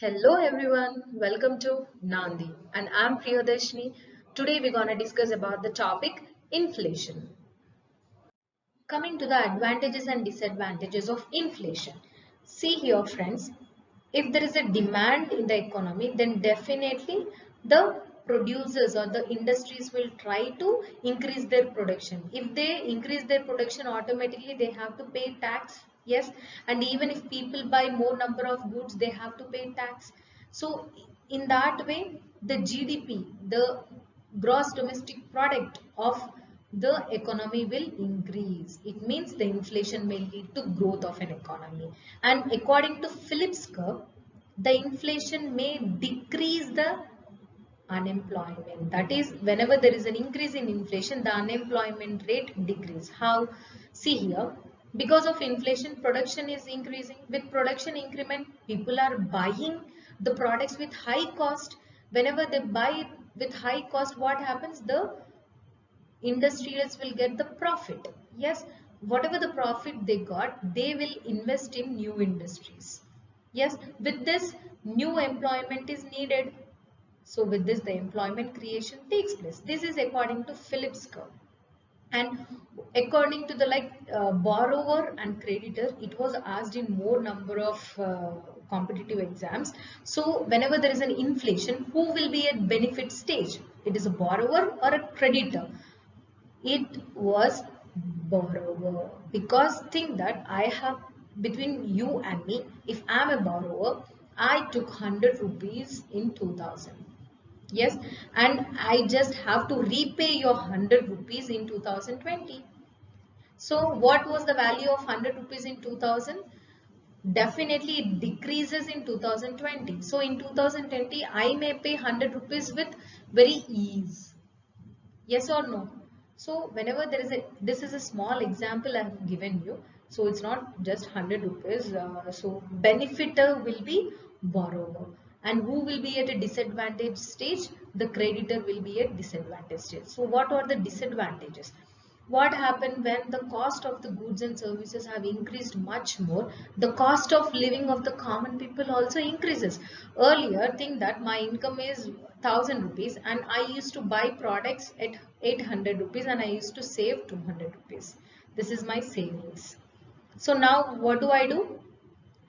Hello everyone, welcome to NAANDHi and I'm Priyadashni. Today we're going to discuss about the topic inflation. Coming to the advantages and disadvantages of inflation. See here friends, if there is a demand in the economy, then definitely the producers or the industries will try to increase their production. If they increase their production, automatically they have to pay tax. Yes, and even if people buy more number of goods, they have to pay tax. So in that way, the GDP, the gross domestic product of the economy will increase. It means the inflation may lead to growth of an economy. And according to Phillips curve, the inflation may decrease the unemployment. That is, whenever there is an increase in inflation, the unemployment rate decrease. How? See here, because of inflation, production is increasing. With production increment, people are buying the products with high cost. Whenever they buy with high cost, what happens? The industrials will get the profit. Yes, whatever the profit they got, they will invest in new industries. Yes, with this, new employment is needed. So with this, the employment creation takes place. This is according to Phillips curve. And according to the borrower and creditor, it was asked in more number of competitive exams. So whenever there is an inflation, who will be at benefit stage? It is a borrower or a creditor? It was borrower, because think that I have, between you and me, if I am a borrower, I took 100 rupees in 2000. Yes, and I just have to repay your 100 rupees in 2020. So what was the value of 100 rupees in 2000? Definitely it decreases in 2020. So in 2020, I may pay 100 rupees with very ease. Yes or no? So whenever there is this is a small example I have given you. So it's not just 100 rupees. So benefiter will be borrower. And who will be at a disadvantage stage? The creditor will be at disadvantage stage. So what are the disadvantages? What happened when the cost of the goods and services have increased much more, the cost of living of the common people also increases. Earlier, think that my income is 1000 rupees and I used to buy products at 800 rupees and I used to save 200 rupees. This is my savings. So now what do I do?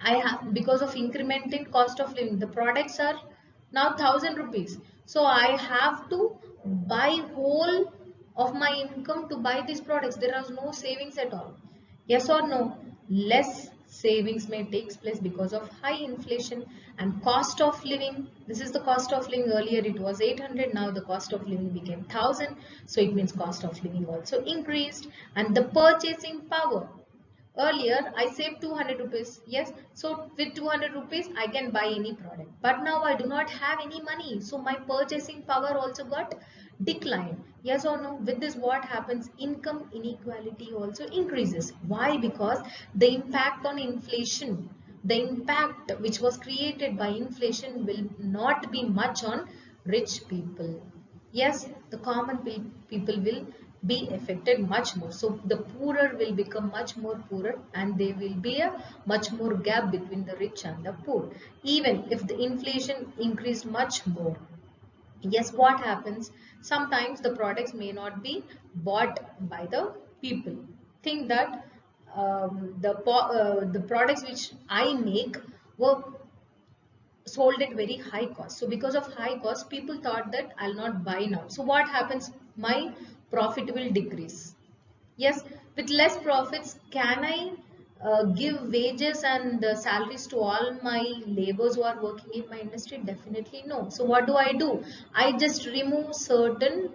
I have, because of increment in cost of living, the products are now 1000 rupees. So I have to buy whole of my income to buy these products. There is no savings at all. Yes or no? Less savings may take place because of high inflation and cost of living. This is the cost of living. Earlier it was 800. Now the cost of living became 1000. So it means cost of living also increased, and the purchasing power. Earlier, I saved 200 rupees. Yes, so with 200 rupees, I can buy any product. But now I do not have any money. So my purchasing power also got declined. Yes or no? With this, what happens? Income inequality also increases. Why? Because the impact on inflation, the impact which was created by inflation will not be much on rich people. Yes, the common people will be affected much more. So the poorer will become much more poorer, and there will be a much more gap between the rich and the poor. Even if the inflation increased much more, yes, what happens? Sometimes the products may not be bought by the people. Think that the products which I make were sold at very high cost. So because of high cost, people thought that I'll not buy now. So what happens? My profit will decrease. Yes, with less profits, can I give wages and salaries to all my laborers who are working in my industry? Definitely no. So what do? I just remove certain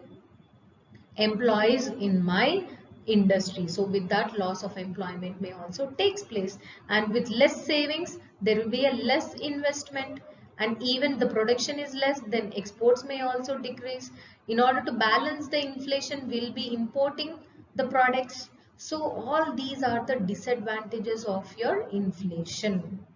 employees in my industry. So with that, loss of employment may also takes place, and with less savings there will be a less investment, and even the production is less, then exports may also decrease. In order to balance the inflation, we'll be importing the products. So all these are the disadvantages of your inflation.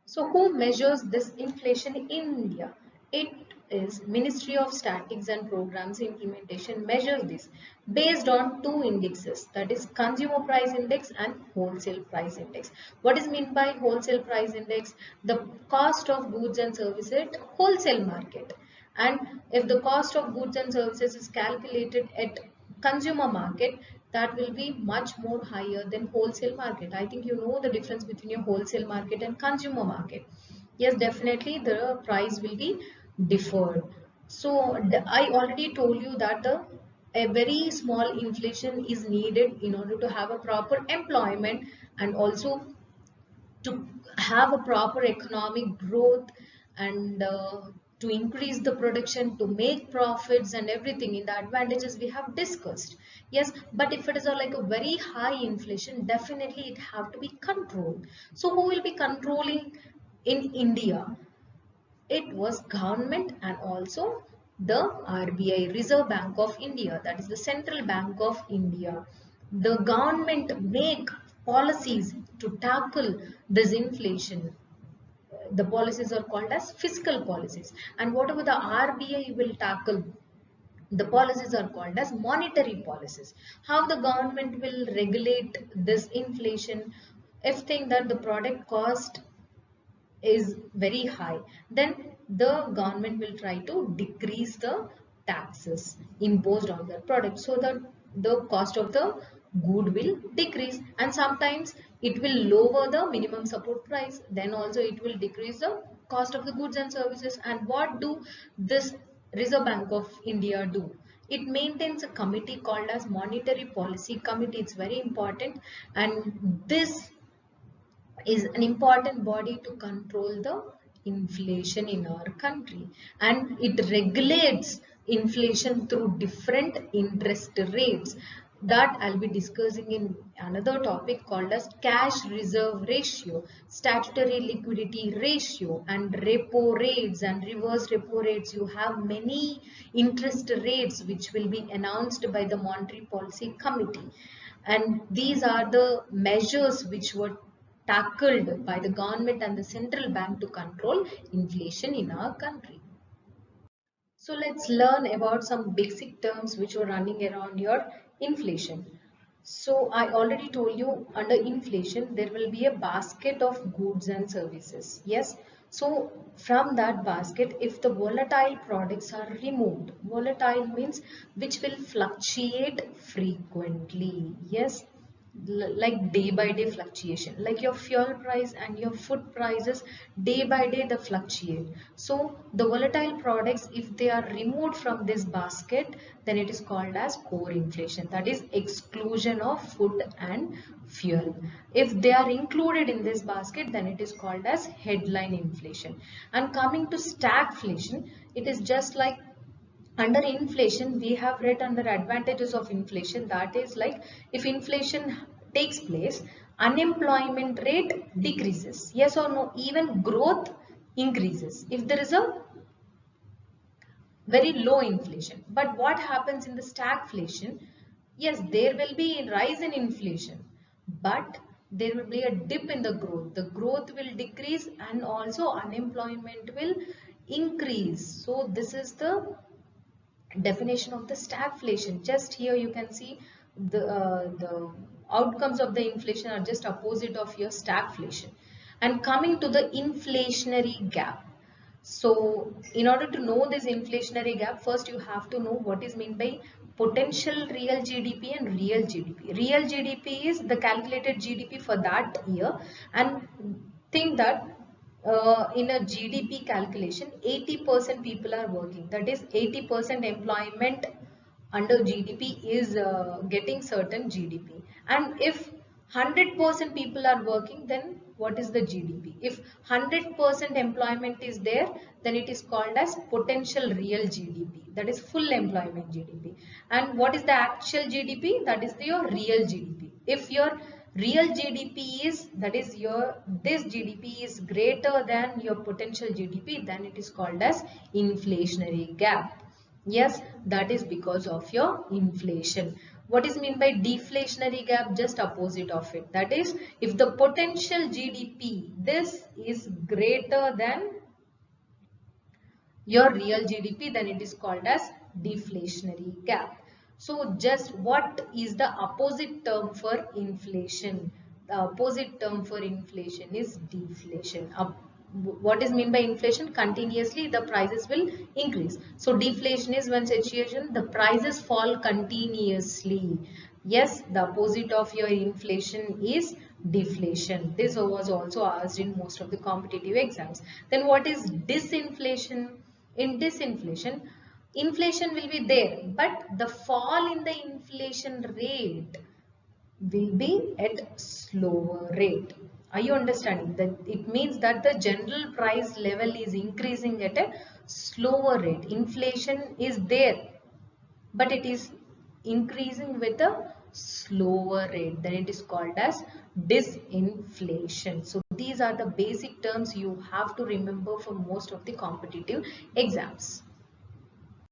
So who measures this inflation in India? It is Ministry of Statistics and Programs Implementation measure this based on two indexes, that is Consumer Price Index and Wholesale Price Index. What is meant by Wholesale Price Index? The cost of goods and services at wholesale market. And if the cost of goods and services is calculated at consumer market, that will be much more higher than wholesale market. I think you know the difference between your wholesale market and consumer market. Yes, definitely the price will be deferred. So I already told you that a very small inflation is needed in order to have a proper employment and also to have a proper economic growth and to increase the production, to make profits and everything in the advantages we have discussed. Yes, but if it is like a very high inflation, definitely it have to be controlled. So who will be controlling in India? It was government and also the RBI, Reserve Bank of India, that is the Central Bank of India. The government make policies to tackle this inflation. The policies are called as fiscal policies, and whatever the RBI will tackle, the policies are called as monetary policies. How the government will regulate this inflation? If think that the product cost is very high, then the government will try to decrease the taxes imposed on their product so that the cost of the good will decrease, and sometimes it will lower the minimum support price, then also it will decrease the cost of the goods and services. And what do this Reserve Bank of India do? It maintains a committee called as Monetary Policy Committee. It's very important, and this is an important body to control the inflation in our country, and it regulates inflation through different interest rates that I'll be discussing in another topic called as cash reserve ratio, statutory liquidity ratio, and repo rates and reverse repo rates. You have many interest rates which will be announced by the Monetary Policy Committee, and these are the measures which were tackled by the government and the central bank to control inflation in our country. So let's learn about some basic terms which are running around your inflation. So I already told you under inflation there will be a basket of goods and services. Yes. So from that basket, if the volatile products are removed, volatile means which will fluctuate frequently. Yes, like day by day fluctuation, like your fuel price and your food prices, day by day they fluctuate. So the volatile products, if they are removed from this basket, then it is called as core inflation, that is exclusion of food and fuel. If they are included in this basket, then it is called as headline inflation. And coming to stagflation, it is just like under inflation we have read under advantages of inflation, that is like if inflation takes place, unemployment rate decreases, yes or no, even growth increases if there is a very low inflation. But what happens in the stagflation? Yes, there will be a rise in inflation, but there will be a dip in the growth. The growth will decrease and also unemployment will increase. So this is the definition of the stagflation. Just here you can see the outcomes of the inflation are just opposite of your stagflation. And coming to the inflationary gap. So in order to know this inflationary gap, first you have to know what is meant by potential real GDP and real GDP. Real GDP is the calculated GDP for that year, and think that in a GDP calculation, 80% people are working. That is 80% employment under GDP is getting certain GDP. And if 100% people are working, then what is the GDP? If 100% employment is there, then it is called as potential real GDP. That is full employment GDP. And what is the actual GDP? That is your real GDP. If your real GDP is, that is this GDP is greater than your potential GDP, then it is called as inflationary gap. Yes, that is because of your inflation. What is meant by deflationary gap? Just opposite of it. That is, if the potential GDP, this is greater than your real GDP, then it is called as deflationary gap. So just what is the opposite term for inflation? The opposite term for inflation is deflation. What is meant by inflation? Continuously the prices will increase. So deflation is one situation the prices fall continuously. Yes, the opposite of your inflation is deflation. This was also asked in most of the competitive exams. Then what is disinflation? In disinflation, inflation will be there, but the fall in the inflation rate will be at slower rate. Are you understanding? That it means that the general price level is increasing at a slower rate. Inflation is there, but it is increasing with a slower rate. Then it is called as disinflation. So these are the basic terms you have to remember for most of the competitive exams.